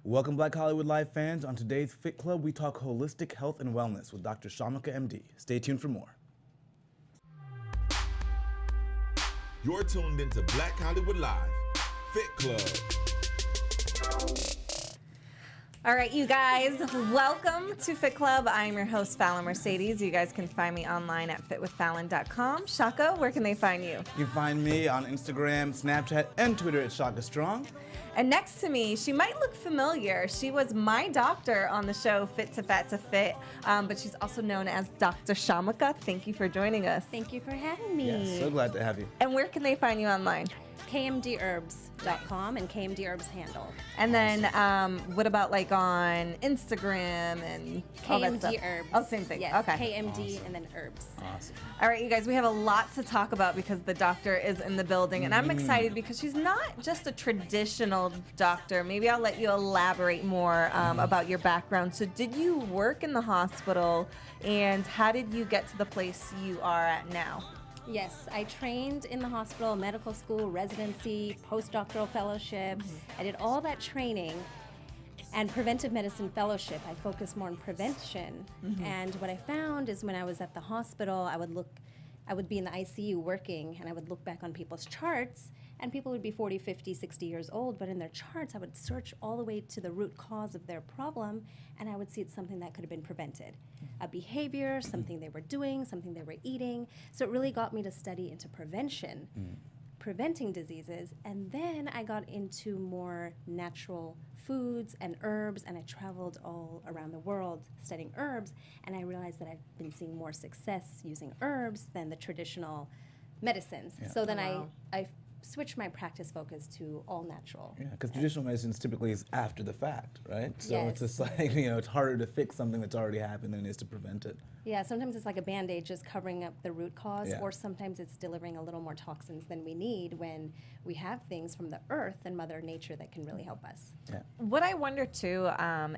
Welcome, Black Hollywood Live fans. On today's Fit Club, we talk holistic health and wellness with Dr. Shamika, MD. Stay tuned for more. You're tuned into Black Hollywood Live, Fit Club. All right, you guys, welcome to Fit Club. I'm your host, Fallon Mercedes. You guys can find me online at fitwithfallon.com. Shaka, where can they find you? You can find me on Instagram, Snapchat, and Twitter at Shaka Strong. And next to me, she might look familiar. She was my doctor on the show Fit to Fat to Fit, but she's also known as Dr. Shamika. Thank you for joining us. Thank you for having me. Yes, so glad to have you. And where can they find you online? KMDherbs.com and KMDherbs handle. And then what about like on Instagram and all that stuff? KMDherbs. Oh, same thing. Yes, Okay. KMD and then herbs. Awesome. All right, you guys, we have a lot to talk about because the doctor is in the building, and I'm excited because she's not just a traditional doctor. Maybe I'll let you elaborate more about your background. So did you work in the hospital, and how did you get to the place you are at now? Yes, I trained in the hospital, medical school, residency, postdoctoral fellowship. I did all that training and preventive medicine fellowship. I focused more on prevention. And what I found is when I was at the hospital, I would be in the ICU working, and I would look back on people's charts, and people would be 40, 50, 60 years old, but in their charts, I would search all the way to the root cause of their problem, and I would see it's something that could have been prevented. A behavior, something they were doing, something they were eating. So it really got me to study into prevention, preventing diseases, and then I got into more natural foods and herbs, and I traveled all around the world studying herbs, and I realized that I've been seeing more success using herbs than the traditional medicines. Yeah. So then Wow. I switched my practice focus to all natural. Yeah, because traditional medicine typically is after the fact, right? So it's Yes. just like, it's harder to fix something that's already happened than it is to prevent it. Yeah, sometimes it's like a Band-Aid just covering up the root cause, Yeah. or sometimes it's delivering a little more toxins than we need when we have things from the earth and Mother Nature that can really help us. Yeah. What I wonder too,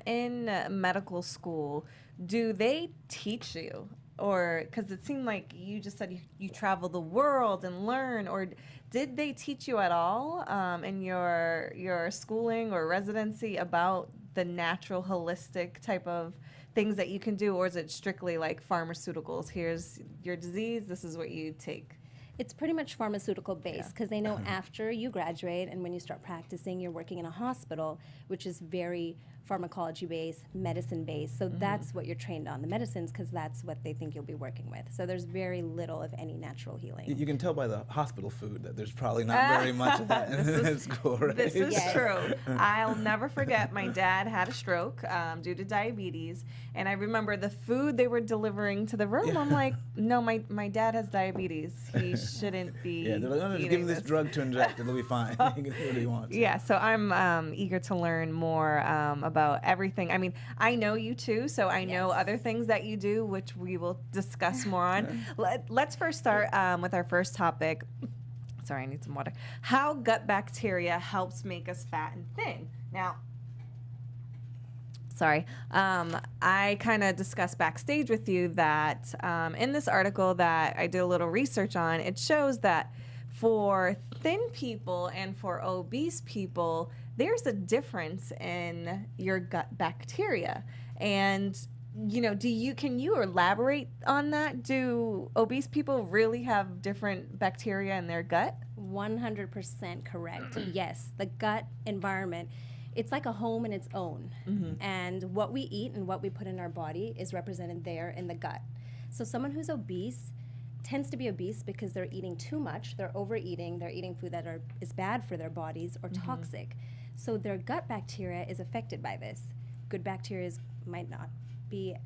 in medical school, do they teach you? Or, because it seemed like you just said you travel the world and learn, or did they teach you at all in your schooling or residency about the natural, holistic type of things that you can do, or is it strictly like pharmaceuticals? Here's your disease, this is what you take. It's pretty much pharmaceutical based because they know after you graduate and when you start practicing, you're working in a hospital, which is very pharmacology based, medicine based. So that's what you're trained on, the medicines, because that's what they think you'll be working with. So there's very little of any natural healing. You can tell by the hospital food that there's probably not very much of that in school, right? This is Yes. true. I'll never forget my dad had a stroke due to diabetes, and I remember the food they were delivering to the room. I'm like, no, my dad has diabetes. He shouldn't be. Yeah, they're like, no, just give him this drug to inject, it'll be fine. He can do what he wants. Yeah, so I'm eager to learn more about everything. I mean, I know you too, so I know other things that you do, which we will discuss more on. Let's first start with our first topic. Sorry, I need some water. How gut bacteria helps make us fat and thin. Now, sorry, I kind of discussed backstage with you that in this article that I did a little research on, it shows that for thin people and for obese people, there's a difference in your gut bacteria. And, can you elaborate on that? Do obese people really have different bacteria in their gut? 100% correct. Yes, the gut environment, it's like a home in its own. And what we eat and what we put in our body is represented there in the gut. So someone who's obese tends to be obese because they're eating too much, they're overeating, they're eating food that is bad for their bodies or toxic. So their gut bacteria is affected by this. Good bacteria might not be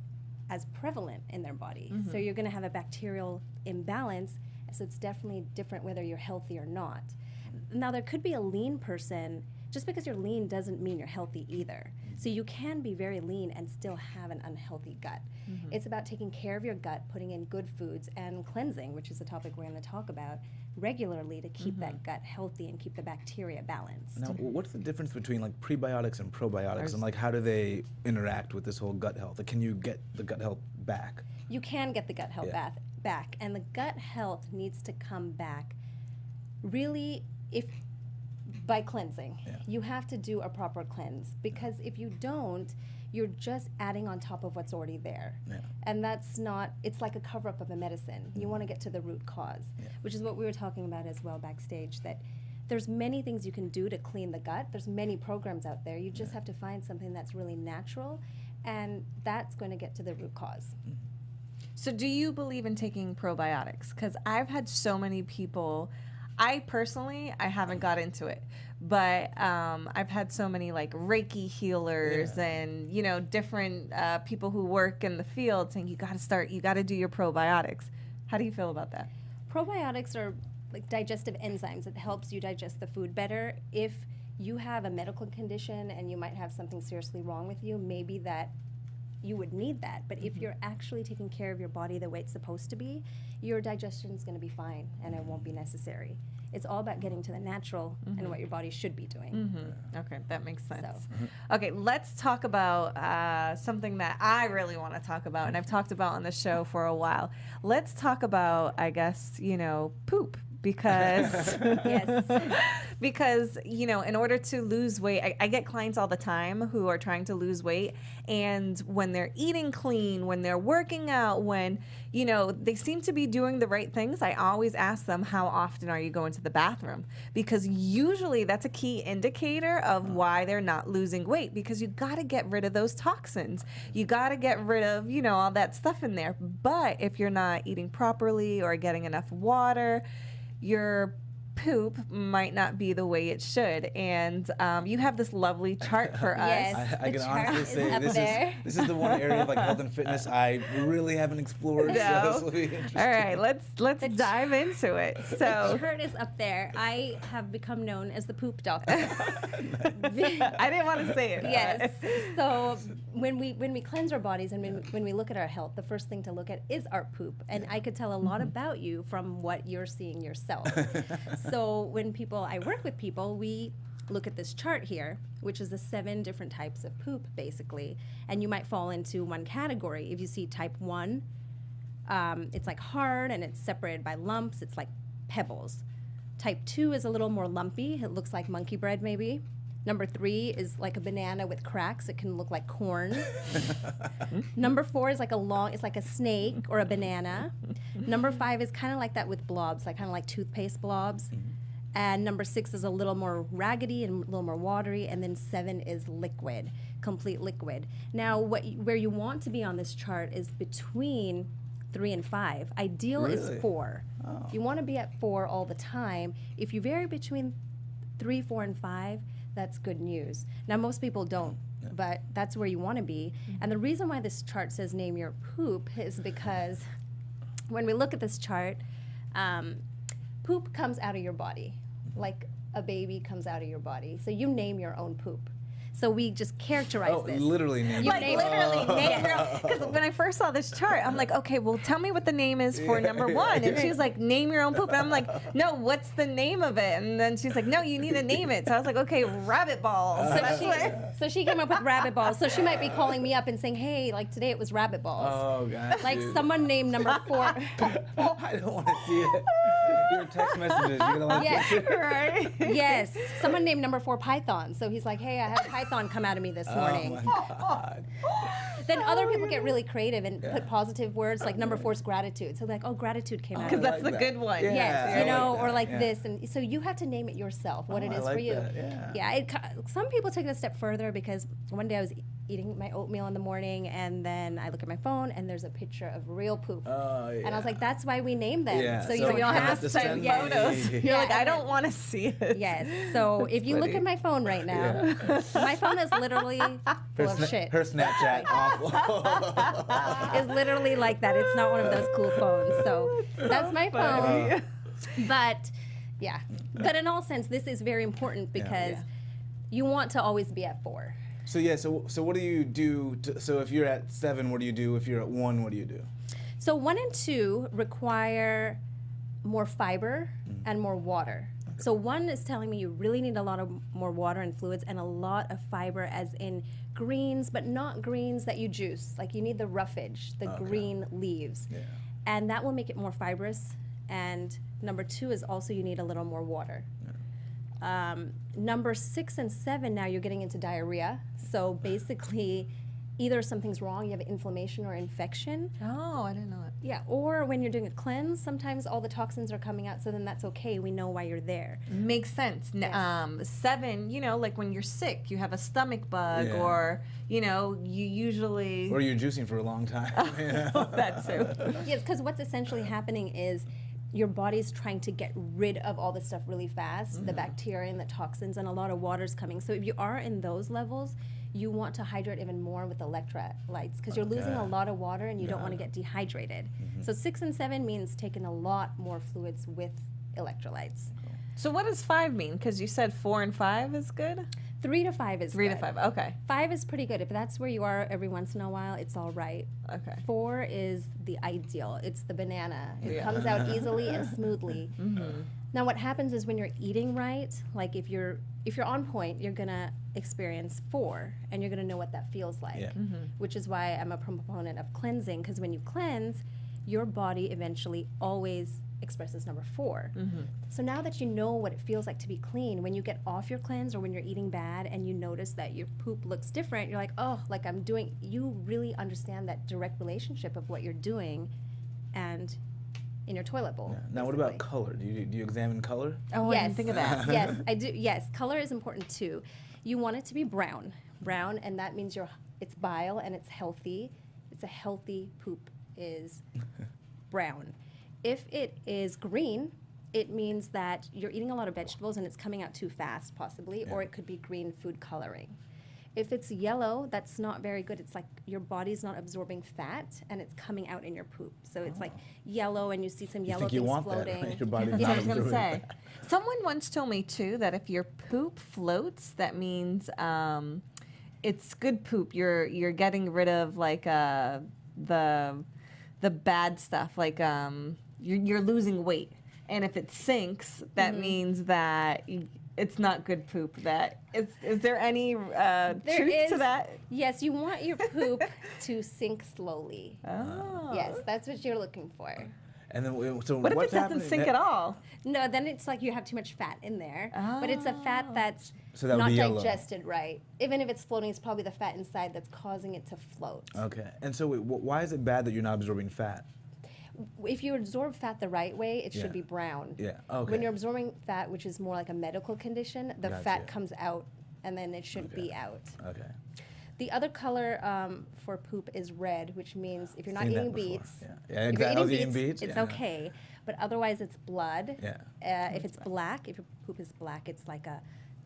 as prevalent in their body. So you're going to have a bacterial imbalance. So it's definitely different whether you're healthy or not. Now, there could be a lean person. Just because you're lean doesn't mean you're healthy either. So you can be very lean and still have an unhealthy gut. It's about taking care of your gut, putting in good foods, and cleansing, which is the topic we're going to talk about, regularly to keep that gut healthy and keep the bacteria balanced. Now, what's the difference between like prebiotics and probiotics, and like how do they interact with this whole gut health? Like, can you get the gut health back? You can get the gut health back, and the gut health needs to come back really if By cleansing. Yeah. You have to do a proper cleanse, because if you don't, you're just adding on top of what's already there. Yeah. And that's not, it's like a cover up of a medicine. You want to get to the root cause, Yeah. which is what we were talking about as well backstage, that there's many things you can do to clean the gut. There's many programs out there. You just have to find something that's really natural, and that's going to get to the root cause. So do you believe in taking probiotics? Because I've had so many people, I haven't got into it, but I've had so many like Reiki healers and, you know, different people who work in the field saying you got to do your probiotics. How do you feel about that? Probiotics are like digestive enzymes. It helps you digest the food better. If you have a medical condition and you might have something seriously wrong with you, maybe that you would need that. But if you're actually taking care of your body the way it's supposed to be, your digestion is going to be fine and it won't be necessary. It's all about getting to the natural and what your body should be doing. Okay, that makes sense. So- Okay, let's talk about something that I really want to talk about, and I've talked about on the show for a while. Let's talk about, I guess, you know, poop. Because Yes. because you know, in order to lose weight, I get clients all the time who are trying to lose weight, and when they're eating clean, when they're working out, when, you know, they seem to be doing the right things, I always ask them, how often are you going to the bathroom? Because usually that's a key indicator of why they're not losing weight, because you got to get rid of those toxins. You got to get rid of, you know, all that stuff in there. But if you're not eating properly or getting enough water, your poop might not be the way it should. And you have this lovely chart for us. Yes. I The can chart honestly is say up this there. is the one area of like health and fitness I really haven't explored. So No. this will be interesting. All right, let's dive into it. The So chart is up there. I have become known as the poop doctor. I didn't want to say it. Yes. So when we cleanse our bodies and when we look at our health, the first thing to look at is our poop. And I could tell a lot about you from what you're seeing yourself. So when I work with people, we look at this chart here, which is the 7 different types of poop, basically. And you might fall into one category. If you see type 1, it's like hard and it's separated by lumps. It's like pebbles. Type 2 is a little more lumpy. It looks like monkey bread, maybe. Number 3 is like a banana with cracks. It can look like corn. Number 4 is it's like a snake or a banana. Number 5 is kind of like that with blobs, like kind of like toothpaste blobs. And number 6 is a little more raggedy and a little more watery. And then 7 is liquid, complete liquid. Now, where you want to be on this chart is between 3 and 5. Ideal Really? is 4. Oh. You want to be at 4 all the time. If you vary between 3, 4, and 5, that's good news. Now, most people don't, but that's where you want to be. And the reason why this chart says name your poop is because when we look at this chart, poop comes out of your body, like a baby comes out of your body. So you name your own poop. So we just characterize this. Literally name Like it. literally name your own. Because when I first saw this chart, I'm like, okay, well, tell me what the name is for number 1. And she's like, name your own poop. And I'm like, no, what's the name of it? And then she's like, no, you need to name it. So I was like, okay, rabbit balls. So that's what. So she came up with rabbit balls. So she might be calling me up and saying, hey, like today it was rabbit balls. Oh, God. Like someone named number 4. I don't want to see it. Your text messages. You're gonna like Yes. Right? Yes. Someone named number 4 Python. So he's like, hey, I had a python come out of me this morning. Oh my God. Then other people get really creative and put positive words, like number 4 is gratitude. So like, oh, gratitude came out of Because me. that's like the that. good one. Yeah. Yes, I you know, like or that, like yeah. this, and so you have to name it yourself, what it I is like for you. that, yeah. Some people take it a step further because one day I was eating my oatmeal in the morning, and then I look at my phone, and there's a picture of real poop, Oh, yeah. and I was like, that's why we name them, Yeah, so you so don't you don't have have to to send yes. photos. You're Yeah, like, I and don't want to see it. Yes. So if you look funny. at my phone right now, my phone is literally full of shit. Her Snapchat awful. Is literally like that. It's not one of those cool phones. So that's my phone. But yeah. But in all sense, this is very important because you want to always be at 4. So yeah, so what do you do? So if you're at 7, what do you do? If you're at 1, what do you do? So 1 and 2 require more fiber and more water. So 1 is telling me you really need a lot of more water and fluids and a lot of fiber, as in greens, but not greens that you juice. Like you need the roughage, the green leaves. Yeah. And that will make it more fibrous. And number 2 is also you need a little more water. Number 6 and 7, now you're getting into diarrhea. So basically, either something's wrong, you have inflammation or infection. Oh, I didn't know that. Yeah, or when you're doing a cleanse, sometimes all the toxins are coming out, so then that's okay. We know why you're there. Makes sense. Yes. 7, like when you're sick, you have a stomach bug, Yeah. or you usually Or you're juicing for a long time. Yeah. that too. Yes, because what's essentially happening is your body's trying to get rid of all this stuff really fast, the bacteria and the toxins, and a lot of water's coming. So if you are in those levels, you want to hydrate even more with electrolytes because you're losing a lot of water and you don't want to get dehydrated. So 6 and 7 means taking a lot more fluids with electrolytes. So what does 5 mean? Because you said 4 and 5 is good. 3 to 5 is 3 good. to 5. Okay. 5 is pretty good. If that's where you are every once in a while, it's all right. Okay. 4 is the ideal. It's the banana. It Yeah. comes out easily and smoothly. Now, what happens is when you're eating right, like if you're on point, you're gonna experience 4, and you're gonna know what that feels like. Yeah. Which is why I'm a proponent of cleansing, because when you cleanse, your body eventually always expresses number 4. So now that you know what it feels like to be clean, when you get off your cleanse or when you're eating bad and you notice that your poop looks different, you're like, oh, like you really understand that direct relationship of what you're doing and in your toilet bowl. Yeah. Now, what about basically. color? Do you examine color? Oh, I didn't think of that. Yes, I do. Yes, color is important too. You want it to be brown, and that means it's bile and it's healthy. It's a healthy poop is brown. If it is green, it means that you're eating a lot of vegetables and it's coming out too fast, possibly, or it could be green food coloring. If it's yellow, that's not very good. It's like your body's not absorbing fat and it's coming out in your poop. So it's like yellow and you see some You yellow think you things want floating. that, right? Your body's That's not what I was gonna absorbing say. Someone once told me too that if your poop floats, that means it's good poop. You're getting rid of like the bad stuff. Like you're losing weight. And if it sinks, that means that it's not good poop. That is there any truth to that? Yes, you want your poop to sink slowly. Oh. Yes, that's what you're looking for. And then, so What if what's it doesn't happening sink ne- at all? No, then it's like you have too much fat in there. But it's a fat that's So that would not be yellow. digested right. Even if it's floating, it's probably the fat inside that's causing it to float. Okay. And so, why is it bad that you're not absorbing fat? If you absorb fat the right way, it Yeah. should be brown. Yeah. Okay. When you're absorbing fat, which is more like a medical condition, the Gotcha. fat comes out and then it should be out. Okay. The other color for poop is red, which means if you're not Seen that eating before. beets, Yeah. Yeah, if you're exactly. I was eating beets. it's yeah. okay. But otherwise, it's blood. Yeah. If it's black, if your poop is black, it's like a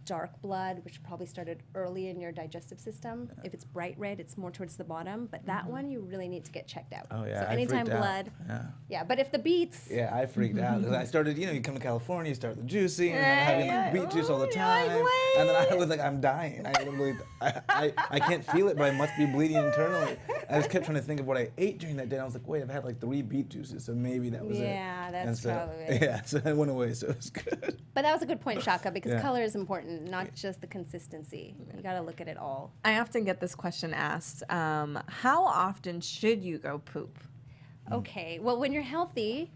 dark blood, which probably started early in your digestive system. If it's bright red, it's more towards the bottom. But that one, you really need to get checked out. Oh yeah. So I anytime freaked out. blood. Yeah. Yeah, but if the beets, Yeah, I freaked out because I started, you come to California, you start the juicing, and Yeah, having yeah. beet juice all the Ooh, you're time, like, and then I wait. was like, I'm dying. I literally, I can't feel it, but I must be bleeding internally. I just kept trying to think of what I ate during that day. And I was like, wait, I've had like 3 beet juices, so maybe that was it. Yeah, that's And so, probably it. Yeah, so it went away, so it was good. but that was a good point, Shaka, because Yeah. color is important, not just the consistency. You got to look at it all. I often get this question asked. How often should you go poop? Okay, well, when you're healthy,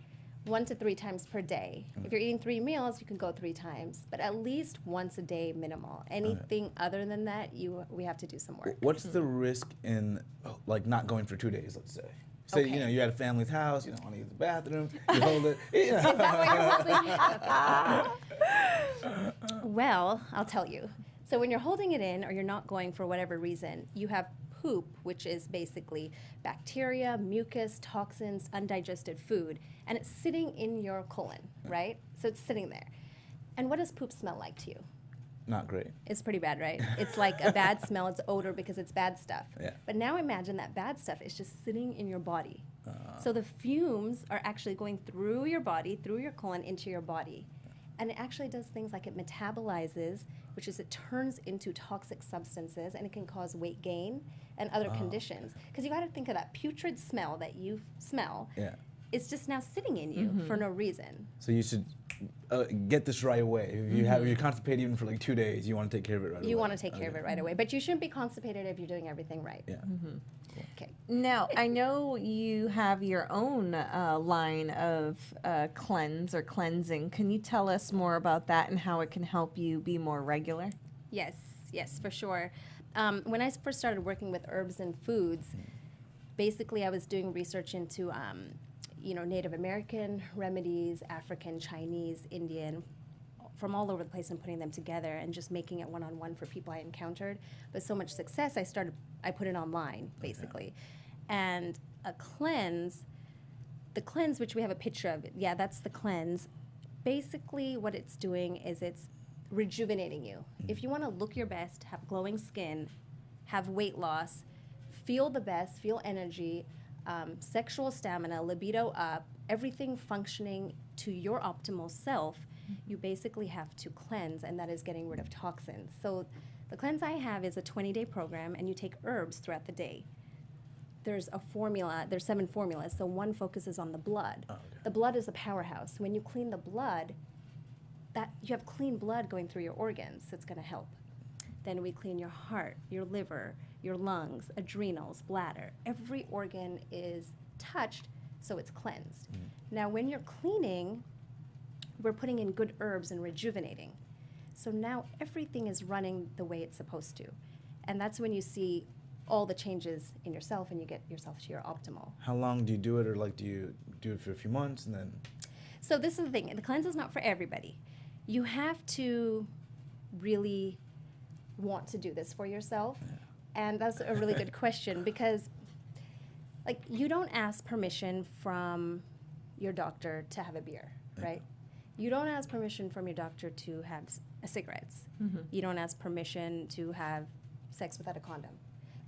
1 to 3 times per day. If you're eating 3 meals, you can go 3 times, but at least once a day minimal. Anything other than that, we have to do some work. What's the risk in like not going for 2 days, let's say? Say, Okay. you're at a family's house, you don't want to use the bathroom, you hold it. You know. Is that what you're holding? Well, I'll tell you. So when you're holding it in or you're not going for whatever reason, you have poop, which is basically bacteria, mucus, toxins, undigested food, and it's sitting in your colon, right? So it's sitting there. And what does poop smell like to you? Not great. It's pretty bad, right? It's like a bad smell, it's odor because it's bad stuff. Yeah. But now imagine that bad stuff is just sitting in your body. So the fumes are actually going through your body, through your colon, into your body. And it actually does things like it metabolizes, which is it turns into toxic substances, and it can cause weight gain and other conditions. Because you got to think of that putrid smell that you smell. Yeah. It's just now sitting in you for no reason. So you should get this right away. If you have, you're constipated even for like 2 days, you want to take care of it right away. You want to take care of it right away, but you shouldn't be constipated if you're doing everything right. Yeah. Okay. Now, I know you have your own line of cleanse or cleansing. Can you tell us more about that and how it can help you be more regular? Yes, yes, for sure. When I first started working with herbs and foods, basically I was doing research into, Native American remedies, African, Chinese, Indian, from all over the place, and putting them together and just making it one-on-one for people I encountered. But so much success, I put it online, basically. And a cleanse, the cleanse, which we have a picture of, yeah, that's the cleanse. Basically what it's doing is it's rejuvenating you. If you want to look your best, have glowing skin, have weight loss, feel the best, feel energy, sexual stamina, libido up, everything functioning to your optimal self, you basically have to cleanse, and that is getting rid of toxins. So the cleanse I have is a 20-day program, and you take herbs throughout the day. There's a formula, there's 7 formulas, so one focuses on the blood. Oh, okay. The blood is a powerhouse. When you clean the blood, that you have clean blood going through your organs, so it's going to help. Then we clean your heart, your liver, your lungs, adrenals, bladder. Every organ is touched, so it's cleansed. Now, when you're cleaning, we're putting in good herbs and rejuvenating. So now everything is running the way it's supposed to. And that's when you see all the changes in yourself and you get yourself to your optimal. How long do you do it, or like do you do it for a few months and then? So this is the thing, the cleanse is not for everybody. You have to really want to do this for yourself. And that's a really good question, because like you don't ask permission from your doctor to have a beer, right? You don't ask permission from your doctor to have cigarettes. You don't ask permission to have sex without a condom.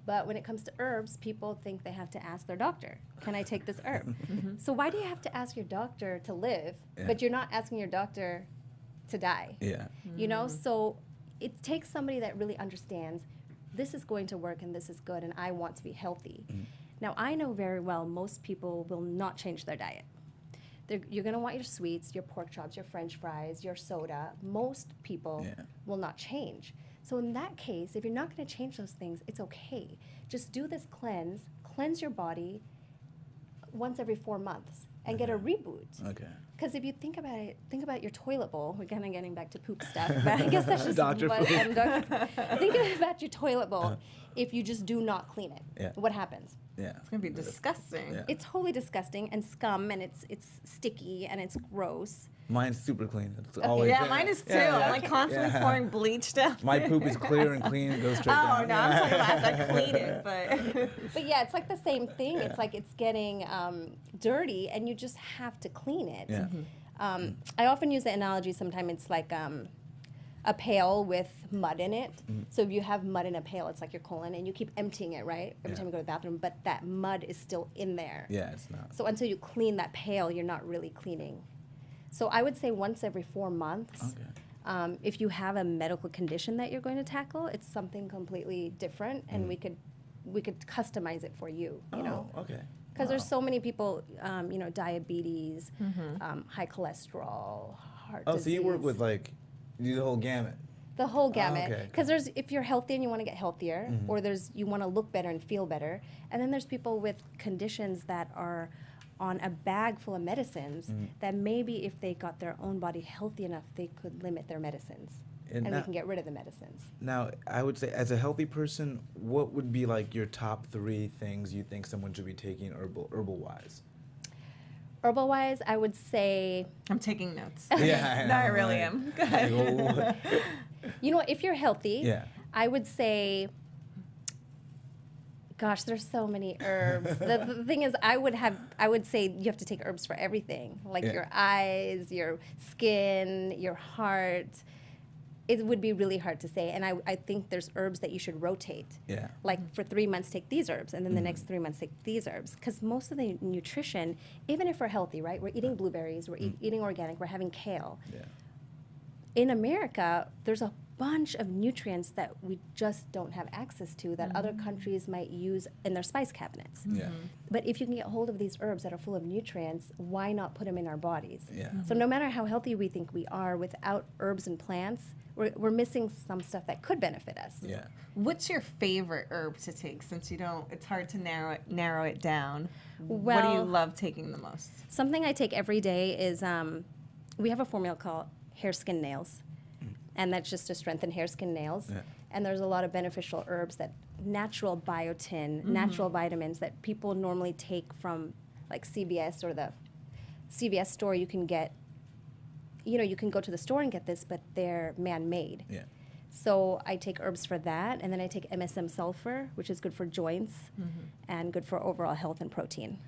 But when it comes to herbs, people think they have to ask their doctor, can I take this herb? So why do you have to ask your doctor to live, but you're not asking your doctor to die? Yeah. You know, so it takes somebody that really understands this is going to work and this is good and I want to be healthy. Now, I know very well most people will not change their diet. You're going to want your sweets, your pork chops, your french fries, your soda. Most people will not change. So in that case, if you're not going to change those things, it's okay. Just do this cleanse your body once every 4 months and get a reboot. Okay. Because if you think about it, think about your toilet bowl. We're kind of getting back to poop stuff, but I guess that's just Doctor what food. I'm Think about your toilet bowl. If you just do not clean it, what happens? Yeah. It's going to be disgusting. Yeah. It's totally disgusting and scum, and it's sticky and it's gross. Mine's super clean. It's always Yeah, there. mine is too. Yeah, I'm like constantly pouring bleach down. My poop is clear and clean. It goes straight down. Oh, no, I'm talking about after I clean it, but... But yeah, it's like the same thing. It's like it's getting dirty, and you just have to clean it. Yeah. I often use the analogy sometimes it's like a pail with mud in it. So if you have mud in a pail, it's like your colon, and you keep emptying it, right? Every time you go to the bathroom, but that mud is still in there. Yeah, it's not. So until you clean that pail, you're not really cleaning. So I would say once every 4 months. Okay. If you have a medical condition that you're going to tackle, it's something completely different, and we could customize it for you. You know. Oh, okay. Because there's so many people, diabetes, high cholesterol, heart disease. Oh, so you work with like, you do the whole gamut. the whole gamut. okay, Because if you're healthy and you want to get healthier, or you want to look better and feel better, and then there's people with conditions that are on a bag full of medicines that maybe if they got their own body healthy enough, they could limit their medicines. And we can get rid of the medicines. Now, I would say, as a healthy person, what would be like your top 3 things you think someone should be taking herbal-wise? Herbal-wise, I would say, I'm taking notes. Yeah, I No, I know, really right? am. Go ahead. if you're healthy, Yeah. I would say, gosh, there's so many herbs. the thing is, I would say you have to take herbs for everything, like your eyes, your skin, your heart. It would be really hard to say, and I think there's herbs that you should rotate. Yeah. Like for 3 months, take these herbs, and then the next 3 months, take these herbs. Because most of the nutrition, even if we're healthy, right? We're eating blueberries, we're eating organic, we're having kale. Yeah. In America, there's a bunch of nutrients that we just don't have access to that other countries might use in their spice cabinets. Yeah. But if you can get hold of these herbs that are full of nutrients, why not put them in our bodies? Yeah. So no matter how healthy we think we are, without herbs and plants, we're missing some stuff that could benefit us. Yeah. What's your favorite herb to take? Since you don't, it's hard to narrow it down. What do you Well- love taking the most? Something I take every day is we have a formula called Hair, Skin, Nails, and that's just to strengthen hair, skin, nails. Yeah. And there's a lot of beneficial herbs that natural biotin, natural vitamins that people normally take from like CVS or the CVS store. You can get, you can go to the store and get this, but they're man-made. Yeah. So I take herbs for that, and then I take MSM sulfur, which is good for joints and good for overall health and protein.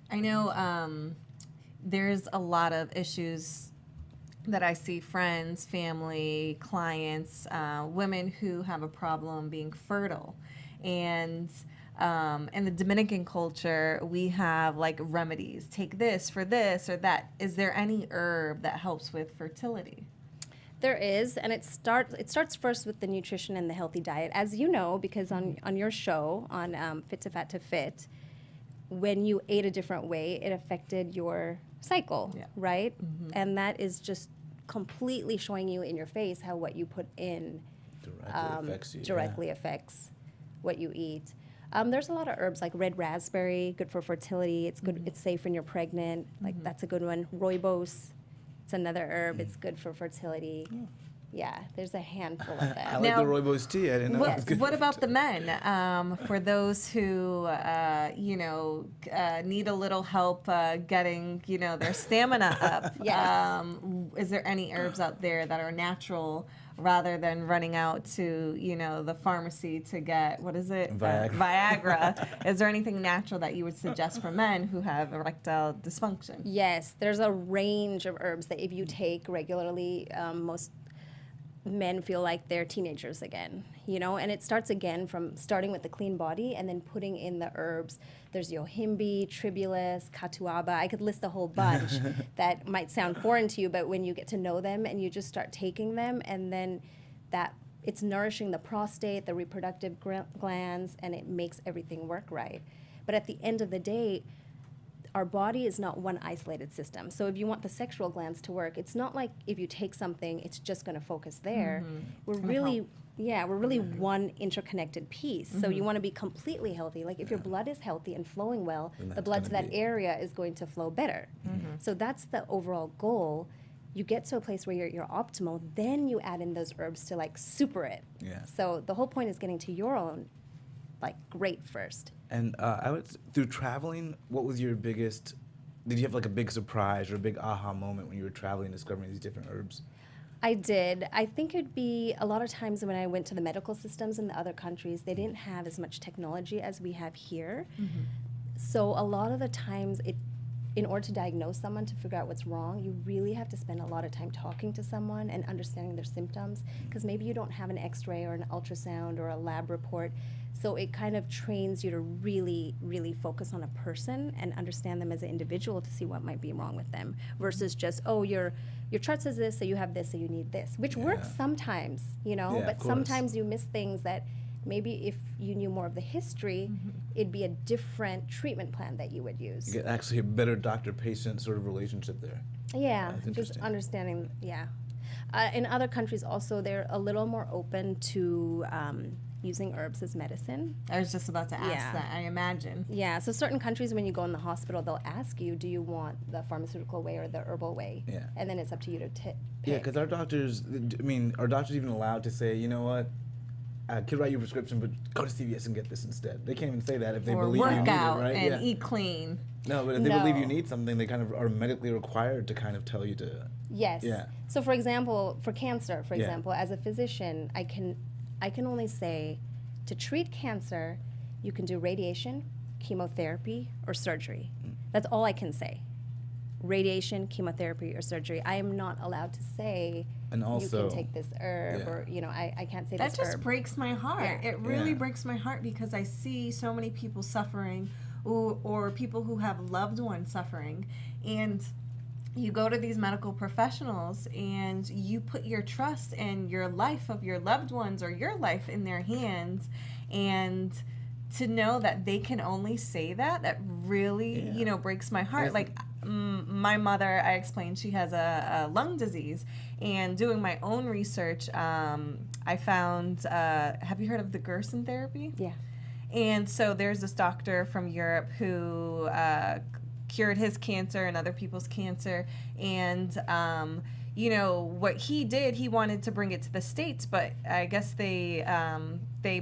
I know there's a lot of issues that I see friends, family, clients, women who have a problem being fertile. And in the Dominican culture, we have like remedies. Take this for this or that. Is there any herb that helps with fertility? There is, and it starts first with the nutrition and the healthy diet. As you know, because on your show, on Fit to Fat to Fit, when you ate a different way, it affected your cycle, Yeah. right? And that is just completely showing you in your face how what you put in Directly affects you. yeah. directly affects what you eat. There's a lot of herbs like red raspberry, good for fertility. It's good. It's safe when you're pregnant. Like that's a good one. Rooibos, it's another herb. It's good for fertility. Yeah, there's a handful of I them. like Now- the rooibos tea. I didn't know it was good. What about the men? For those who, need a little help getting, their stamina up. Yes. Is there any herbs out there that are natural rather than running out to, the pharmacy to get, what is it? Viagra. Viagra. Is there anything natural that you would suggest for men who have erectile dysfunction? Yes, there's a range of herbs that if you take regularly, most men feel like they're teenagers again, and it starts again from starting with the clean body and then putting in the herbs. There's yohimbe, tribulus, catuaba. I could list a whole bunch that might sound foreign to you, but when you get to know them and you just start taking them, and then that it's nourishing the prostate, the reproductive glands, and it makes everything work right. But at the end of the day, our body is not one isolated system. So if you want the sexual glands to work, it's not like if you take something, it's just going to focus there. We're really, we're really one interconnected piece. So you want to be completely healthy. Like if your blood is healthy and flowing well, Then the that's blood to gonna that be- area is going to flow better. So that's the overall goal. You get to a place where you're optimal, then you add in those herbs to like super it. Yeah. So the whole point is getting to your own like great first. And through traveling, what was your biggest? Did you have like a big surprise or a big aha moment when you were traveling, discovering these different herbs? I did. I think it'd be a lot of times when I went to the medical systems in the other countries, they didn't have as much technology as we have here. So a lot of the times, in order to diagnose someone, to figure out what's wrong, you really have to spend a lot of time talking to someone and understanding their symptoms, because maybe you don't have an x-ray or an ultrasound or a lab report. So it kind of trains you to really, really focus on a person and understand them as an individual to see what might be wrong with them, versus just, oh, your chart says this, so you have this, so you need this, which works Yeah. sometimes, Yeah, but of course. sometimes you miss things that maybe if you knew more of the history, it'd be a different treatment plan that you would use. You get actually a better doctor-patient sort of relationship there. Yeah, That's just interesting. understanding, yeah. In other countries also, they're a little more open to using herbs as medicine. I was just about to ask Yeah. that, I imagine. Yeah, so certain countries, when you go in the hospital, they'll ask you, do you want the pharmaceutical way or the herbal way? Yeah. And then it's up to you to pick. Yeah, because our doctors, are doctors even allowed to say, you know what, I could write you a prescription, but go to CVS and get this instead? They can't even say that if they Or believe you work need out it, right? and Yeah. eat clean. No, but if they believe you No. need something, they kind of are medically required to kind of tell you to. Yes. Yeah. So for example, for cancer, for Yeah. example, as a physician, I can only say to treat cancer, you can do radiation, chemotherapy, or surgery. That's all I can say. Radiation, chemotherapy, or surgery. I am not allowed to say And also- you can take this herb Yeah. or I can't say That this just herb. breaks my heart. Yeah. It really Yeah. breaks my heart because I see so many people suffering or people who have loved ones suffering. And you go to these medical professionals and you put your trust and your life of your loved ones or your life in their hands, and to know that they can only say that really, breaks my heart. Yes. Like, my mother, I explained, she has a lung disease, and doing my own research, I found, have you heard of the Gerson therapy? Yeah. And so there's this doctor from Europe who cured his cancer and other people's cancer. And, what he did, he wanted to bring it to the States, but I guess they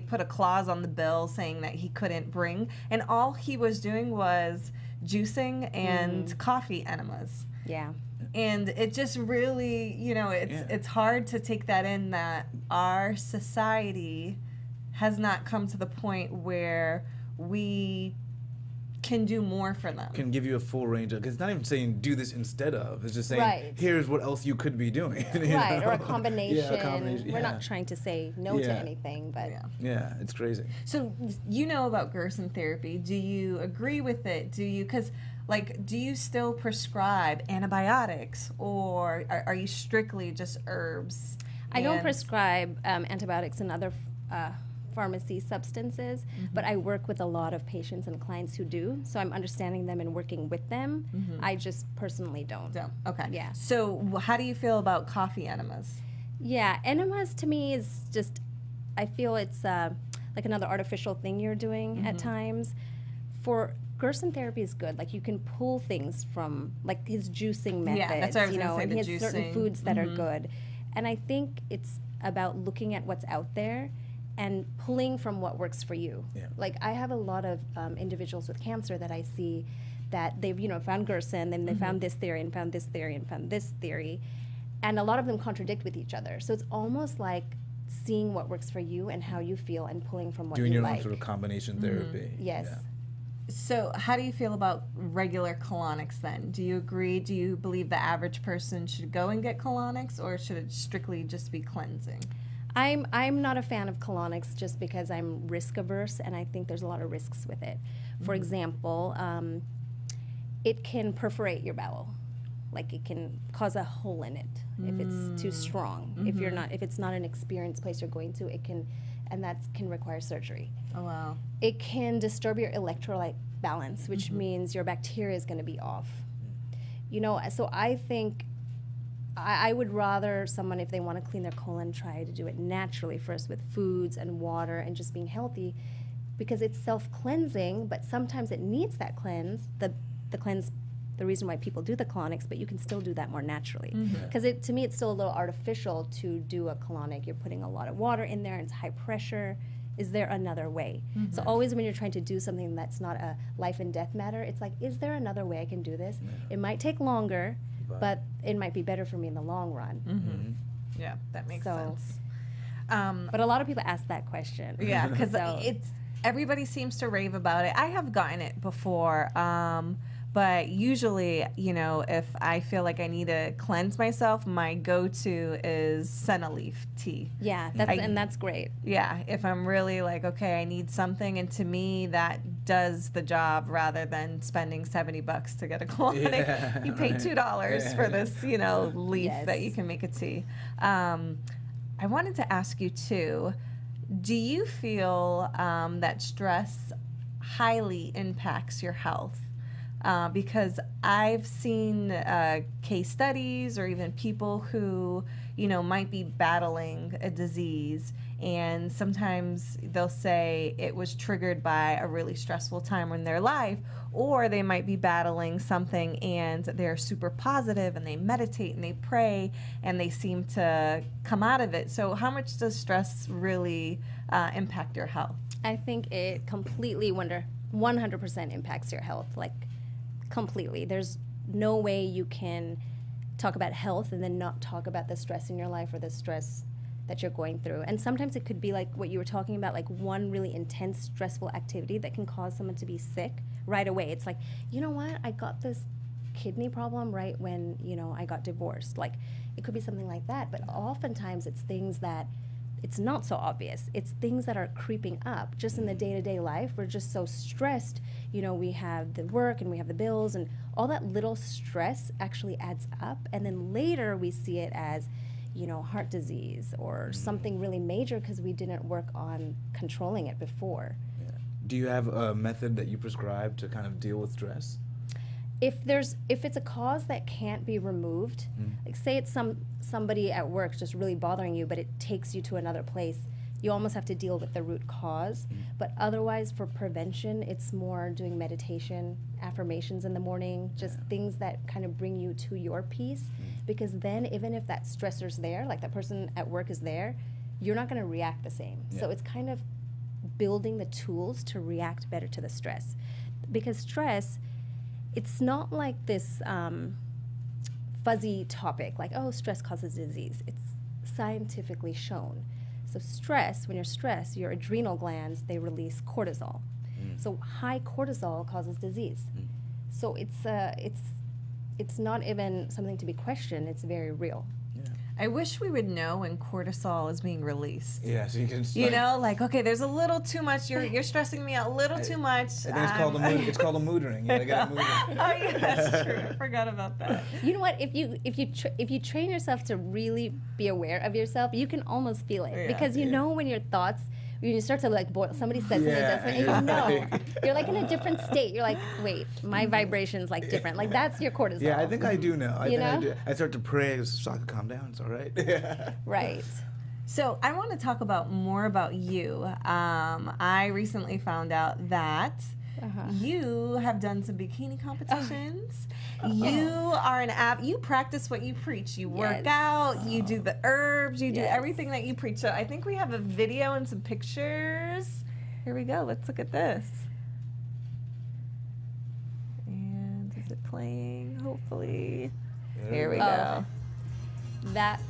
put a clause on the bill saying that he couldn't bring. And all he was doing was juicing and coffee enemas. Yeah. And it just really, it's hard to take that in, that our society has not come to the point where we can do more for them. Can give you a full range of, because it's not even saying do this instead of. It's just saying Right. here's what else you could be doing. you Right, or a know? combination. Yeah, a combination. We're yeah. not trying to say no to Yeah. anything, but Yeah, it's crazy. So you know about Gerson therapy. Do you agree with it? Do you still prescribe antibiotics, or are you strictly just herbs? I don't And- prescribe antibiotics and other pharmacy substances, but I work with a lot of patients and clients who do, so I'm understanding them and working with them. I just personally don't. No. Okay. Yeah. So how do you feel about coffee enemas? Yeah, enemas to me is just, I feel it's like another artificial thing you're doing at times. For Gerson therapy is good. Like, you can pull things from, like, his juicing methods, Yeah, that's what I was gonna say, and the he has certain juicing. foods that are good. And I think it's about looking at what's out there and pulling from what works for you. Yeah. Like, I have a lot of individuals with cancer that I see that they've, found Gerson, and they found this theory and found this theory and found this theory. And a lot of them contradict with each other. So it's almost like seeing what works for you and how you feel and pulling from what Doing you your like. own sort of combination therapy. Yes. Yeah. So how do you feel about regular colonics then? Do you agree? Do you believe the average person should go and get colonics, or should it strictly just be cleansing? I'm not a fan of colonics just because I'm risk averse, and I think there's a lot of risks with it. For example, it can perforate your bowel. Like, it can cause a hole in it if it's too strong. If it's not an experienced place you're going to, it can, and that can require surgery. Oh, wow. It can disturb your electrolyte balance, which means your bacteria is going to be off. So I think I would rather someone, if they want to clean their colon, try to do it naturally first with foods and water and just being healthy, because it's self-cleansing, but sometimes it needs that cleanse, the cleanse, the reason why people do the colonics, but you can still do that more naturally. Because to me, it's still a little artificial to do a colonic. You're putting a lot of water in there, and it's high pressure. Is there another way? So always when you're trying to do something that's not a life and death matter, it's like, is there another way I can do this? It might take longer, but it might be better for me in the long run. Yeah, that makes So- sense. But a lot of people ask that question. Yeah, because So- everybody seems to rave about it. I have gotten it before, but usually, if I feel like I need to cleanse myself, my go-to is senna leaf tea. Yeah, and that's great. Yeah, if I'm really like, okay, I need something, and to me that does the job rather than spending $70 to get a colonic. Yeah. You pay $2 for this, leaf that you Yes. can make a tea. I wanted to ask you too, do you feel that stress highly impacts your health? Because I've seen case studies or even people who, might be battling a disease, and sometimes they'll say it was triggered by a really stressful time in their life, or they might be battling something and they're super positive and they meditate and they pray and they seem to come out of it. So how much does stress really impact your health? I think it completely 100% impacts your health, like completely. There's no way you can talk about health and then not talk about the stress in your life or the stress that you're going through. And sometimes it could be like what you were talking about, like one really intense, stressful activity that can cause someone to be sick right away. It's like, you know what, I got this kidney problem right when, I got divorced. Like, it could be something like that, but oftentimes it's things that it's not so obvious. It's things that are creeping up just in the day-to-day life. We're just so stressed. You know, we have the work and we have the bills, and all that little stress actually adds up. And then later we see it as, you know, heart disease or something really major because we didn't work on controlling it before. Yeah. Do you have a method that you prescribe to kind of deal with stress? If it's a cause that can't be removed, like say it's somebody at work just really bothering you, but it takes you to another place, you almost have to deal with the root cause. But otherwise, for prevention, it's more doing meditation, affirmations in the morning, just things that kind of bring you to your peace. Because then, even if that stressor's there, like that person at work is there, you're not going to react the same. So it's kind of building the tools to react better to the stress. Because stress, it's not like this fuzzy topic, like, oh, stress causes disease. It's scientifically shown. So stress, when you're stressed, your adrenal glands, they release cortisol. So high cortisol causes disease. So it's not even something to be questioned. It's very real. I wish we would know when cortisol is being released. Yeah, so you can. You know, like, okay, there's a little too much. You're stressing me out a little too much. I think it's called a mood. It's called a mood ring. You gotta get a mood ring. Oh yeah, that's true. I forgot about that. You know what? If you train yourself to really be aware of yourself, you can almost feel it because you know when your thoughts. When you start to like boil, somebody says something, does something, and you know, you're like in a different state. You're like, wait, my vibration's like different. Like that's your cortisol. Yeah, I think I do now. I You think I know? do. I start to pray, so I can calm down. It's all right. Right. So I want to talk more about you. I recently found out that you have done some bikini competitions. You are an you practice what you preach. You work out, you do the herbs, you do everything that you preach. So I think we have a video and some pictures. Here we go. Let's look at this. And is it playing? Hopefully. Here we go. That.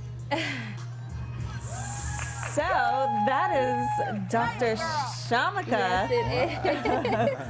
So that is Dr. Shamika. Yes, it is.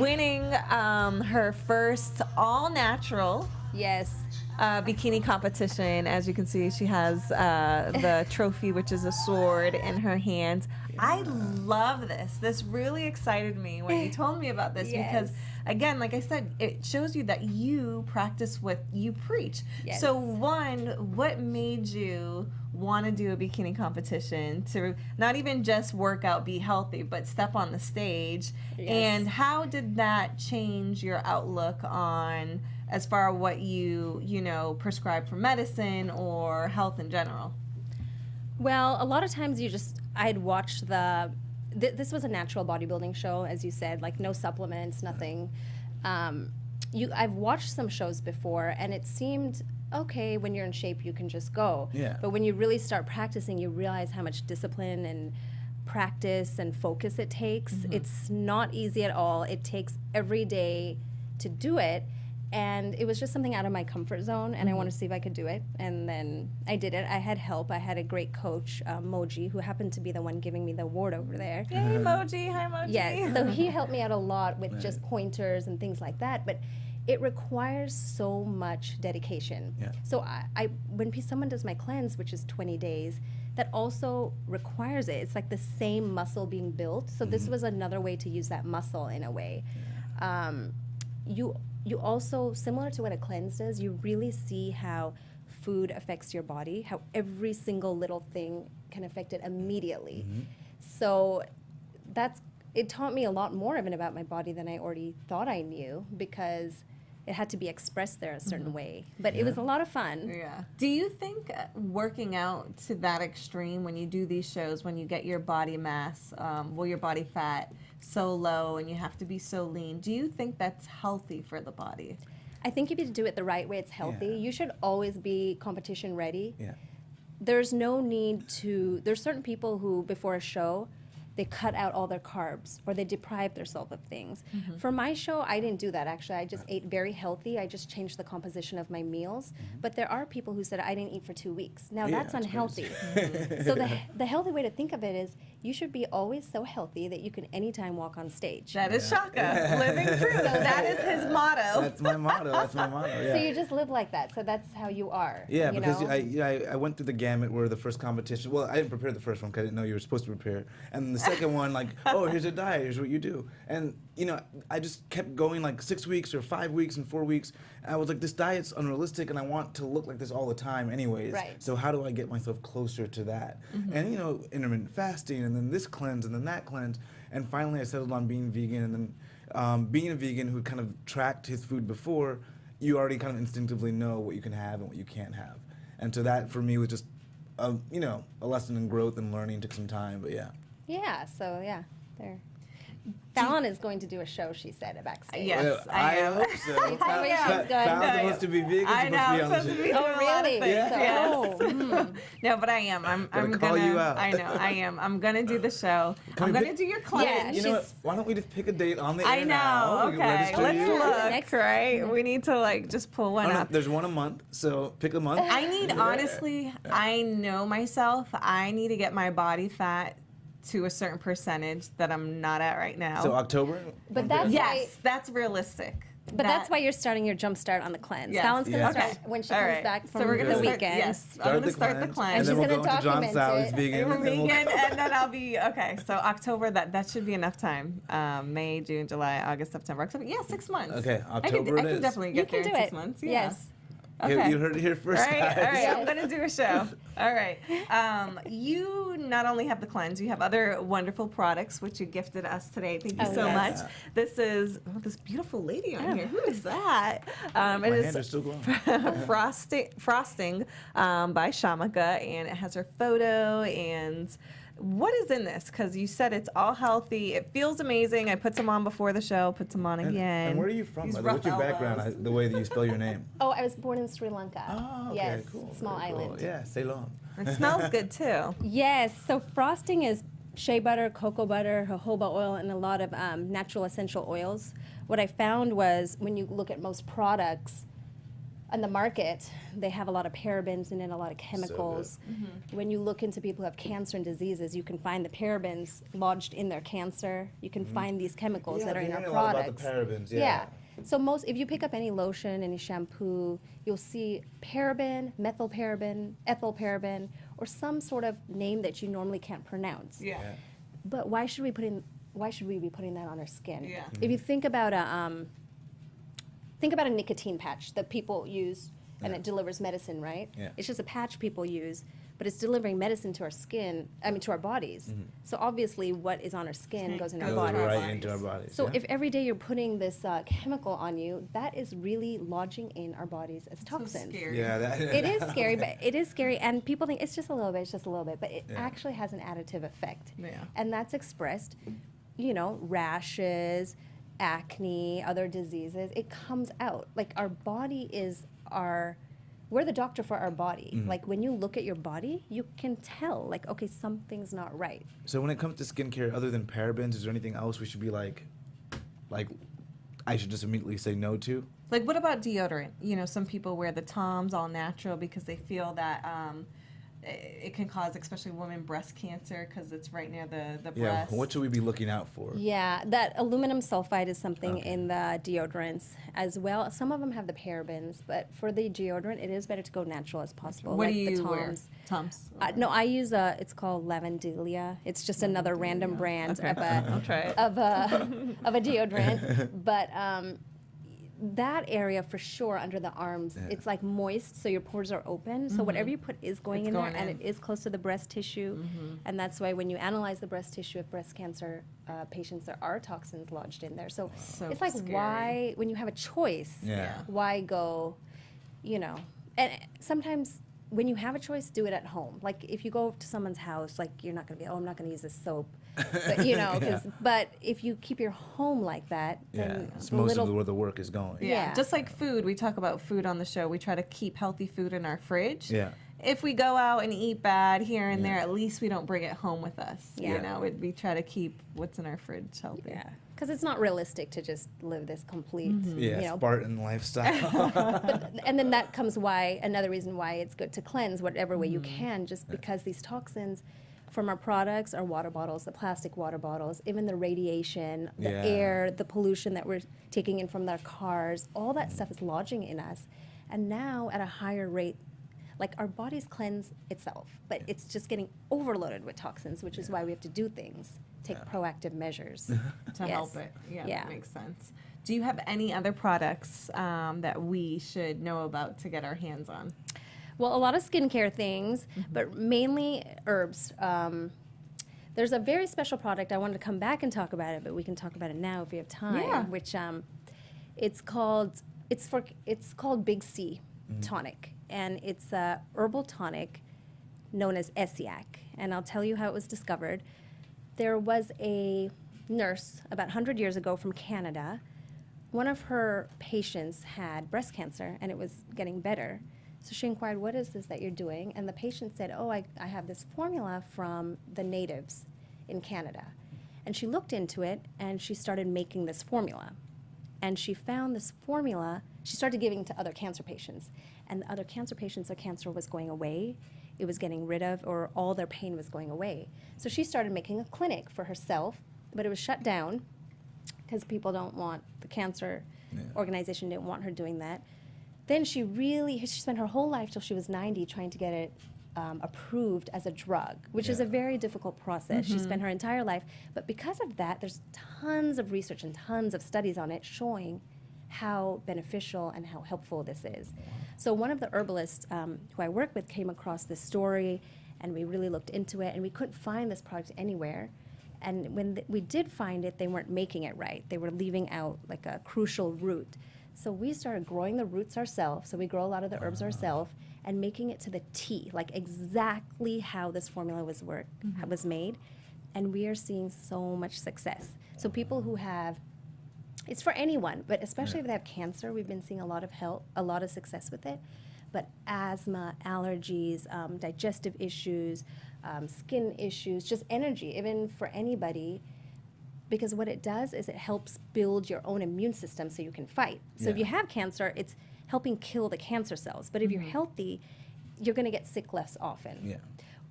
Winning her first all-natural Yes. bikini competition. As you can see, she has the trophy, which is a sword, in her hand. I love this. This really excited me when you told me about this because, again, like I said, it shows you that you practice what you preach. Yes. So, one, what made you want to do a bikini competition to not even just work out, be healthy, but step on the stage? Yes. And how did that change your outlook on as far as what you prescribe for medicine or health in general? Well, a lot of times I'd watched this was a natural bodybuilding show, as you said, like no supplements, nothing. I've watched some shows before, and it seemed okay when you're in shape, you can just go. Yeah. But when you really start practicing, you realize how much discipline and practice and focus it takes. It's not easy at all. It takes every day to do it. And it was just something out of my comfort zone, and I wanted to see if I could do it. And then I did it. I had help. I had a great coach, Moji, who happened to be the one giving me the award over there. Yay, Moji. Hi, Moji. Yes, so he helped me out a lot with just pointers and things like that. But it requires so much dedication. Yeah. So when someone does my cleanse, which is 20 days, that also requires it. It's like the same muscle being built. So this was another way to use that muscle in a way. You also, similar to what a cleanse does, you really see how food affects your body, how every single little thing can affect it immediately. So it taught me a lot more even about my body than I already thought I knew, because it had to be expressed there a certain way. But it was a lot of fun. Yeah. Do you think working out to that extreme when you do these shows, when you get your body mass, your body fat so low and you have to be so lean, do you think that's healthy for the body? I think if you do it the right way, it's healthy. Yeah. You should always be competition ready. Yeah. There's no need to, there's certain people who, before a show, they cut out all their carbs or they deprive themselves of things. For my show, I didn't do that actually. I just ate very healthy. I just changed the composition of my meals. But there are people who said I didn't eat for 2 weeks. Now Yeah, that's that's unhealthy. So the healthy way to think of it is you should be always so healthy that you can anytime walk on stage. That is Shaka, living proof. That is his motto. That's my motto. That's my motto. Yeah. So you just live like that. So that's how you are. Yeah, you because know? I went through the gamut where the first competition. Well, I didn't prepare the first one because I didn't know you were supposed to prepare. And then the second one, like, oh, here's a diet. Here's what you do. And you know, I just kept going like 6 weeks or 5 weeks and 4 weeks. And I was like, this diet's unrealistic, and I want to look like this all the time, anyways. Right. So how do I get myself closer to that? And you know, intermittent fasting, and then this cleanse, and then that cleanse, and finally I settled on being vegan. And then being a vegan who kind of tracked his food before, you already kind of instinctively know what you can have and what you can't have. And so that for me was just, you know, a lesson in growth and learning. Took some time, but yeah. Yeah. So yeah, there. Fallon is going to do a show, she said, backstage. Yes. Well, I am. hope so. Tell me she's good. Fallon's supposed to be vegan. I She's know. supposed to be I'm on the supposed to show. be doing Oh, a lot of really? things. So- Yes. oh, No, but I am. I'm Gotta gonna. call you out. I know. I am. I'm gonna do the show. Can I'm we gonna pick- do your cleanse. Yeah, You know what? she's- Why don't we just pick a date on the I air now? know. We can Okay. register Let's you. look. Next- Right. We need to like just pull one Oh, no, up. there's one a month, so pick a month. I need honestly. I know myself. I need to get my body fat to a certain percentage that I'm not at right now. So October. But that's yes, that's realistic. But that's why you're starting your jump start on the cleanse. Yes. Fallon's going to Yeah. start Okay. when she All comes right. back from So we're gonna the start, weekend. Yes, I'm gonna start the cleanse. and then she's we'll gonna go into John document Sally's it. vegan. We're and then we'll vegan, go- and then I'll be okay. So October, that should be enough time. May, June, July, August, September, October. Yeah, 6 months. Okay, I October can it is. definitely You get can there do in it. 6 months. Yeah. Yes. Okay. You heard it here first, All right, guys. all right. Yes. I'm gonna do a show. All right. You not only have the cleanse, you have other wonderful products which you gifted us today. Thank you Oh, so yes. much. This is this beautiful lady on here. Who is that? My It hands are is still glowing. frosting by Shamika, and it has her photo. And what is in this? Because you said it's all healthy. It feels amazing. I put some on before the show. Put some on again. And where are you from? These By the way? What's your rough background? elbows. The way that you spell your name. Oh, I was born in Sri Lanka. Oh, okay, yes, cool. small Very cool. island. Yeah, Ceylon. It smells good too. Yes, so frosting is shea butter, cocoa butter, jojoba oil, and a lot of natural essential oils. What I found was when you look at most products on the market, they have a lot of parabens in it, a lot of chemicals. When you look into people who have cancer and diseases, you can find the parabens lodged in their cancer. You can find these chemicals Yeah, that are I've in our been hearing a lot about products. the parabens, yeah. So if you pick up any lotion, any shampoo, you'll see paraben, methylparaben, ethylparaben, or some sort of name that you normally can't pronounce. Yeah. But why should we be putting that on our skin? Yeah. If you think about a nicotine patch that people use and Yeah. it delivers medicine, right? Yeah. It's just a patch people use, but it's delivering medicine to our skin, to our bodies. So obviously what is on our skin goes in our Goes Goes to bodies. our right bodies. into our bodies. So yeah. if every day you're putting this chemical on you, that is really lodging in our bodies as toxins. scary. Yeah, that. It is scary, but it is scary, and people think it's just a little bit, but it Yeah. actually has an additive effect. Yeah. And that's expressed, rashes, acne, other diseases. It comes out. Like our body is we're the doctor for our body. Mm-hmm. Like when you look at your body, you can tell, like, okay, something's not right. So when it comes to skincare, other than parabens, is there anything else we should be like I should just immediately say no to? Like, what about deodorant? Some people wear the Toms all natural because they feel that it can cause, especially women, breast cancer because it's right near the Yeah. breast. What should we be looking out for? Yeah, that aluminum sulfide is something in the deodorants as well. Some of them have the parabens, but for the deodorant, it is better to go natural as possible. What like do you the wear? Toms. Toms. No, I use it's called Lavandelia. It's just another random brand Okay. of a I'll try it. of a deodorant, but that area for sure under the arms, it's like moist, so your pores are open. So whatever you put is going It's in going there, and in. it is close to the breast tissue, and that's why when you analyze the breast tissue of breast cancer patients, there are toxins lodged in there. So So it's like scary. why, when you have a choice, Yeah. why go, and sometimes when you have a choice, do it at home. Like if you go to someone's house, like you're not gonna be, I'm not gonna use this soap, but but if you keep your home like that, Yeah, then it's the most little, of where the work is going. Yeah. Yeah. Just like food, we talk about food on the show. We try to keep healthy food in our fridge. Yeah. If we go out and eat bad here and there, at least we don't bring it home with us. Yeah. We try to keep what's in our fridge healthy. yeah, because it's not realistic to just live this complete, Yeah, Spartan lifestyle. and then that comes another reason why it's good to cleanse whatever way you can, just because these toxins from our products, our water bottles, the plastic water bottles, even the radiation, the Yeah. air, the pollution that we're taking in from our cars, all that stuff is lodging in us. And now at a higher rate, like our bodies cleanse itself, but it's just getting overloaded with toxins, which is why we have to do things, take proactive measures. To Yes. help it. Yeah, Yeah. that makes sense. Do you have any other products that we should know about to get our hands on? Well, a lot of skincare things, but mainly herbs. There's a very special product. I wanted to come back and talk about it, but we can talk about it now if we have time. Yeah. Which it's called Big C tonic, and it's a herbal tonic known as Essiac. And I'll tell you how it was discovered. There was a nurse about 100 years ago from Canada. One of her patients had breast cancer, and it was getting better. So she inquired, what is this that you're doing? And the patient said, oh, I have this formula from the natives in Canada. And she looked into it, and she started making this formula. And she found this formula, she started giving it to other cancer patients. And the other cancer patients, their cancer was going away. It was getting rid of, or all their pain was going away. So she started making a clinic for herself, but it was shut down because people don't want, the cancer organization didn't want her doing that. Then she spent her whole life till she was 90 trying to get it approved as a drug, which is a very difficult process. She spent her entire life. But because of that, there's tons of research and tons of studies on it showing how beneficial and how helpful this is. So one of the herbalists who I work with came across this story, and we really looked into it, and we couldn't find this product anywhere. And when we did find it, they weren't making it right. They were leaving out like a crucial root. So we started growing the roots ourselves. So we grow a lot of the herbs ourselves and making it to the T, like exactly how this formula was made. And we are seeing so much success. So people who have, it's for anyone, but especially if they have cancer, we've been seeing a lot of success with it. But asthma, allergies, digestive issues, skin issues, just energy, even for anybody. Because what it does is it helps build your own immune system so you can fight. So if you have cancer, it's helping kill the cancer cells. But if you're healthy, you're going to get sick less often. Yeah.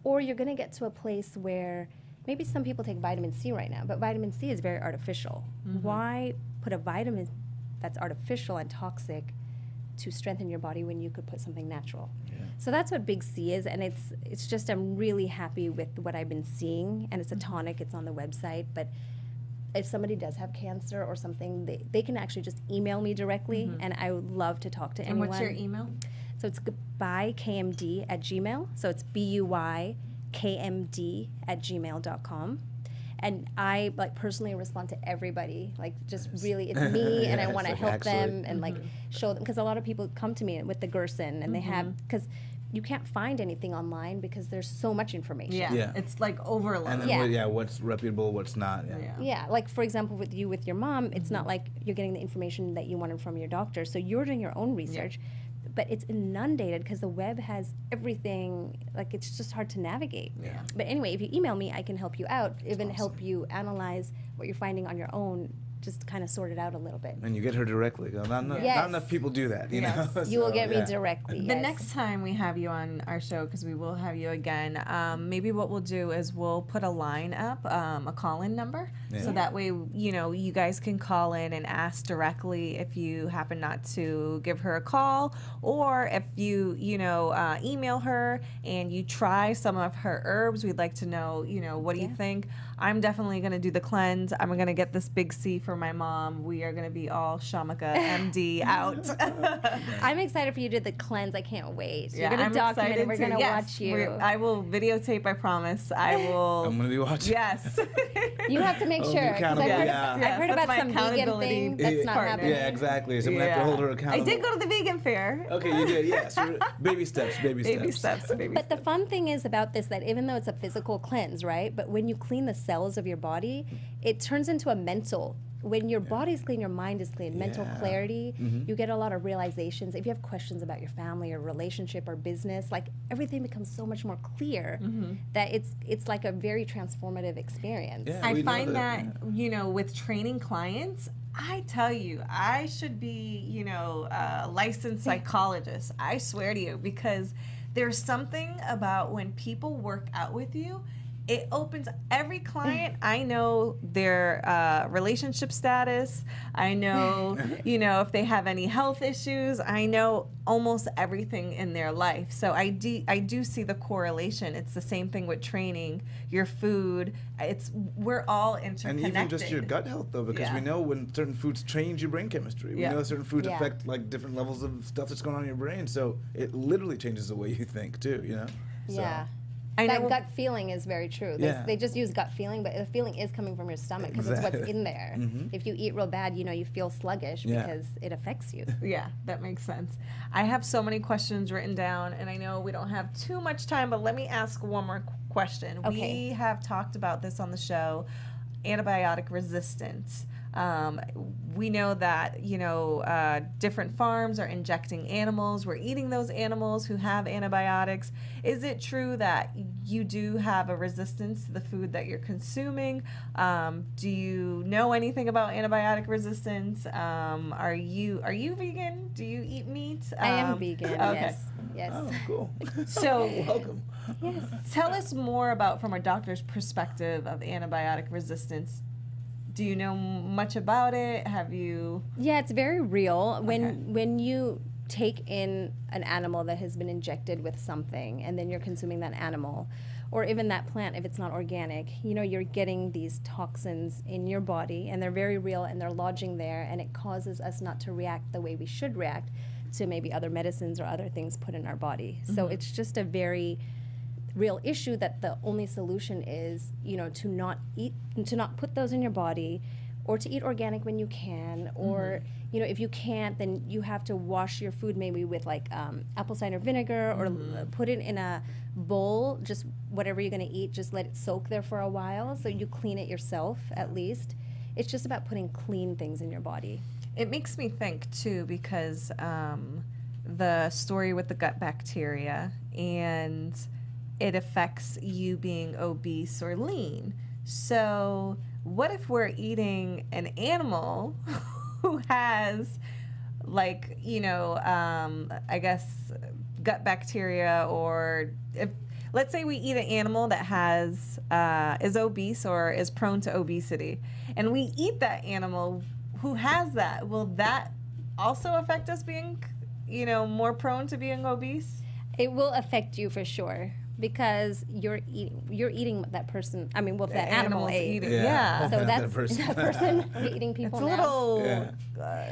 Or you're going to get to a place where maybe some people take vitamin C right now, but vitamin C is very artificial. Why put a vitamin that's artificial and toxic to strengthen your body when you could put something natural? So that's what Big C is, and it's just I'm really happy with what I've been seeing, and it's a tonic. It's on the website, but if somebody does have cancer or something, they can actually just email me directly, and I would love to talk to And anyone. what's your email? So it's buykmd@gmail. So it's buykmd@gmail.com. And I personally respond to everybody. Like just really, it's me, and I want to Yes, help actually. them and show them, because a lot of people come to me with the Gerson, and they have, because you can't find anything online because there's so much information. Yeah. It's like overload. And then Yeah. what's reputable, what's not. Yeah. Yeah, like for example, with your mom, it's not like you're getting the information that you wanted from your doctor. So you're doing your own research, but it's inundated because the web has everything. Like it's just hard to navigate. Yeah. But anyway, if you email me, I can help you out, even help you analyze what you're finding on your own, just to kind of sort it out a little bit. And you get her directly. Not Yes. enough people do that, you Yes. know? You will So, get me yeah. directly. The yes. next time we have you on our show, because we will have you again, maybe what we'll do is we'll put a line up, a call-in number, so that way, you guys can call in and ask directly if you happen not to give her a call, or if you, email her and you try some of her herbs. We'd like to know, what do you think? I'm definitely going to do the cleanse. I'm going to get this Big C for my mom. We are going to be all Shamika MD out. I'm excited for you to do the cleanse. I can't wait. Yeah, You're going I'm to document it. excited We're to- going to yes, watch you. I will videotape, I promise. I will. I'm going to be watching. Yes. You have to make Hold me sure. 'Cause accountable, I've heard, yeah. I've heard Yes, about that's some my vegan accountability thing that's not partner. happening. Yeah, exactly. So I'm going to have to hold her I accountable. did go to the vegan fair. Okay, you did, yes. Baby steps, baby steps. Baby steps, baby But the fun thing is about this, that even though it's a physical cleanse, right? But when you clean the cells of your body, it turns into a mental. When your body's clean, your mind is clean. Mental Yeah. clarity, you get a lot of realizations. If you have questions about your family or relationship or business, like everything becomes so much more clear that it's like a very transformative experience. Yeah, I we know find that, with training clients, I tell you, I should be, a licensed psychologist. I swear to you, because there's something about when people work out with you, it opens every client. I know their relationship status. I know, if they have any health issues. I know almost everything in their life. So I do see the correlation. It's the same thing with training, your food. We're all And interconnected. even just your gut health, though, because Yeah. we know when certain foods change your brain chemistry. We Yeah. know certain foods Yeah. affect like different levels of stuff that's going on in your brain. So it literally changes the way you think too. So, Yeah. I That know. gut feeling is very true. Yeah. They just use gut feeling, but the feeling is coming from your stomach because it's what's Exactly. in there. If you eat real bad, you feel sluggish Yeah. because it affects you. Yeah, that makes sense. I have so many questions written down, and I know we don't have too much time, but let me ask one more question. Okay. We have talked about this on the show, antibiotic resistance. We know that, different farms are injecting animals. We're eating those animals who have antibiotics. Is it true that you do have a resistance to the food that you're consuming? Do you know anything about antibiotic resistance? Are you vegan? Do you eat meat? I am vegan. Okay. Yes. Oh, cool. So Welcome. Yes. tell us more about, from a doctor's perspective, of antibiotic resistance. Do you know much about it? Have you? Yeah, it's very real. Okay. When you take in an animal that has been injected with something and then you're consuming that animal, or even that plant if it's not organic, you're getting these toxins in your body and they're very real and they're lodging there, and it causes us not to react the way we should react to maybe other medicines or other things put in our body. So it's just a very real issue that the only solution is, to not put those in your body, or to eat organic when you can, or if you can't, then you have to wash your food maybe with like apple cider vinegar, or put it in a bowl, just whatever you're going to eat, just let it soak there for a while so you clean it yourself at least. It's just about putting clean things in your body. It makes me think too, because the story with the gut bacteria, and it affects you being obese or lean. So what if we're eating an animal who has, like, I guess gut bacteria, or if, let's say we eat an animal that has is obese or is prone to obesity, and we eat that animal who has that, will that also affect us being, more prone to being obese? It will affect you for sure, because you're eating that person. I mean, that animal animal's ate. eating. Yeah. So Not that's that person. that person eating people It's a now. little, Yeah.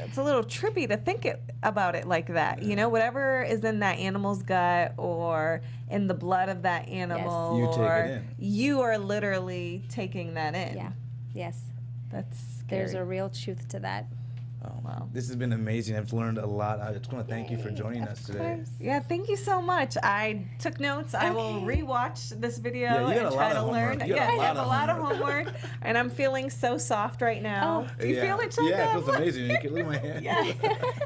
it's a little trippy to think about it like that. Whatever is in that animal's gut or in the blood of that animal, You take it or in. you are literally taking that in. Yeah. Yes. That's scary. There's a real truth to that. Oh, Wow. This has been amazing. I've learned a lot. I just want to thank you for joining us today. Yeah, thank you so much. I took notes. I will rewatch this video Yeah, you got and a try lot to of learn. homework. You got Yeah, a I have lot a of lot of homework. homework, and I'm feeling so soft right now. Do you feel it, Chaka? Yeah, it feels amazing. You can look at my hand. Yes,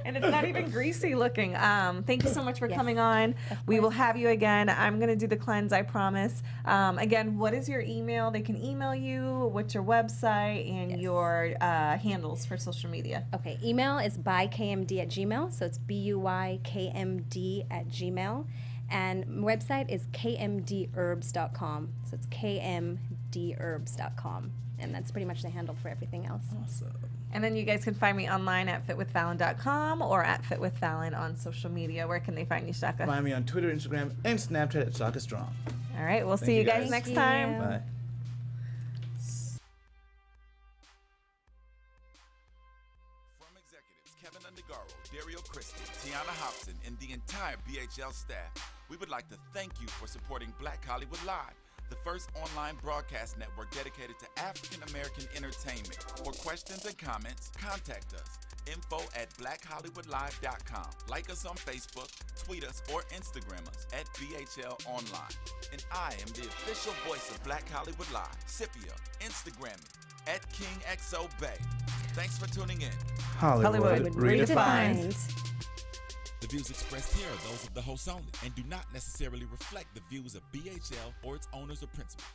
and it's not even greasy looking. Thank you so much for Yes, coming on. We will course. have you again. I'm going to do the cleanse, I promise. Again, what is your email? They can email you. What's your website and Yes. your handles for social media? Okay, email is bykmd@gmail, so it's BUYKMD@gmail, and website is kmdherbs.com, so it's kmdherbs.com, and that's pretty much the handle for everything else. Awesome. And then you guys can find me online at fitwithfallon.com or at fitwithfallon on social media. Where can they find you, Shaka? Find me on Twitter, Instagram, and Snapchat at Shaka Strong. All right, we'll Thank see you you guys guys. next Thank time. you. Bye. From executives Kevin Undergaro, Dario Christie, Tiana Hobson, and the entire BHL staff, we would like to thank you for supporting Black Hollywood Live, the first online broadcast network dedicated to African American entertainment. For questions and comments, contact us. info@blackhollywoodlive.com. Like us on Facebook, tweet us, or Instagram us at BHL Online. And I am the official voice of Black Hollywood Live, Scipio. Instagram me at KingXOBay. Thanks for tuning in. Hollywood redefined. The views expressed here are those of the host only and do not necessarily reflect the views of BHL or its owners or principals.